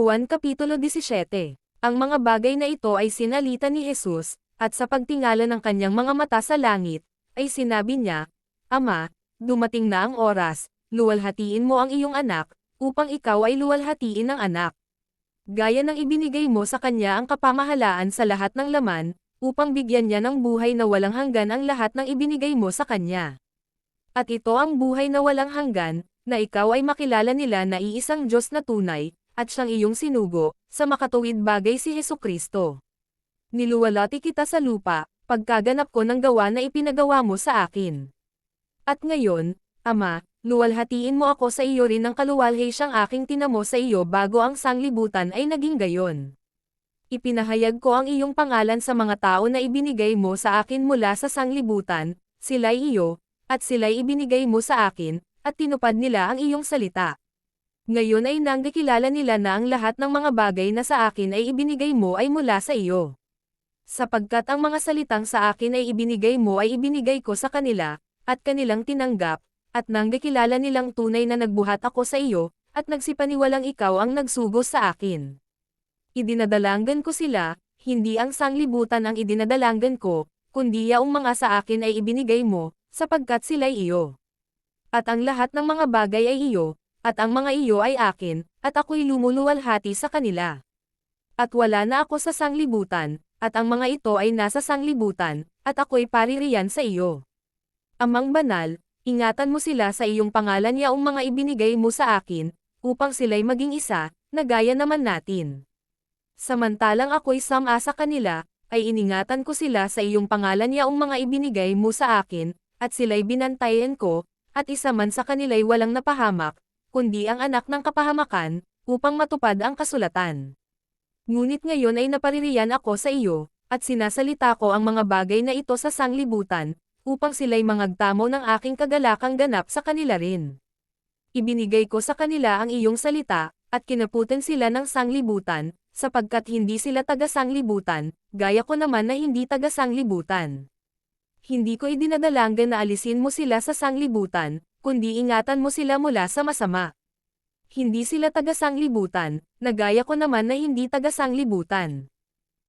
Juan Kapitulo 17. Ang mga bagay na ito ay sinalita ni Jesus, at sa pagtingala ng kanyang mga mata sa langit, ay sinabi niya, Ama, dumating na ang oras, luwalhatiin mo ang iyong anak, upang ikaw ay luwalhatiin ng anak. Gaya ng ibinigay mo sa kanya ang kapamahalaan sa lahat ng laman, upang bigyan niya ng buhay na walang hanggan ang lahat ng ibinigay mo sa kanya. At ito ang buhay na walang hanggan, na ikaw ay makilala nila na iisang Diyos na tunay, at siyang iyong sinugo, sa makatuwid bagay si Hesukristo. Niluwalhati kita sa lupa, pagkaganap ko ng gawa na ipinagawa mo sa akin. At ngayon, Ama, luwalhatiin mo ako sa iyo rin ng kaluwalhati siyang aking tinamo sa iyo bago ang sanglibutan ay naging gayon. Ipinahayag ko ang iyong pangalan sa mga tao na ibinigay mo sa akin mula sa sanglibutan, sila'y iyo, at sila'y ibinigay mo sa akin, at tinupad nila ang iyong salita. Ngayon ay nanggakilala nila na ang lahat ng mga bagay na sa akin ay ibinigay mo ay mula sa iyo. Sapagkat ang mga salitang sa akin ay ibinigay mo ay ibinigay ko sa kanila, at kanilang tinanggap, at nanggakilala nilang tunay na nagbuhat ako sa iyo, at nagsipaniwalang ikaw ang nagsugos sa akin. Idinadalanggan ko sila, hindi ang sanglibutan ang idinadalanggan ko, kundi yaong mga sa akin ay ibinigay mo, sapagkat sila'y iyo. At ang lahat ng mga bagay ay iyo, at ang mga iyo ay akin, at ako'y lumuluwalhati sa kanila. At wala na ako sa sanglibutan, at ang mga ito ay nasa sanglibutan, at ako'y paririyan sa iyo. Amang banal, ingatan mo sila sa iyong pangalan yaong mga ibinigay mo sa akin, upang sila'y maging isa, na gaya naman natin. Samantalang ako'y sama sa kanila, ay iningatan ko sila sa iyong pangalan yaong mga ibinigay mo sa akin, at sila'y binantayan ko, at isa man sa kanila'y walang napahamak, kundi ang anak ng kapahamakan, upang matupad ang kasulatan. Ngunit ngayon ay napaririyan ako sa iyo, at sinasalita ko ang mga bagay na ito sa sanglibutan, upang sila'y mangagtamo ng aking kagalakang ganap sa kanila rin. Ibinigay ko sa kanila ang iyong salita, at kinaputan sila ng sanglibutan, sapagkat hindi sila taga-sanglibutan, gaya ko naman na hindi taga-sanglibutan. Hindi ko idinadalanggan na alisin mo sila sa sanglibutan, kundi ingatan mo sila mula sa masama. Hindi sila taga-sanglibutan, na gaya ko naman na hindi taga-sanglibutan.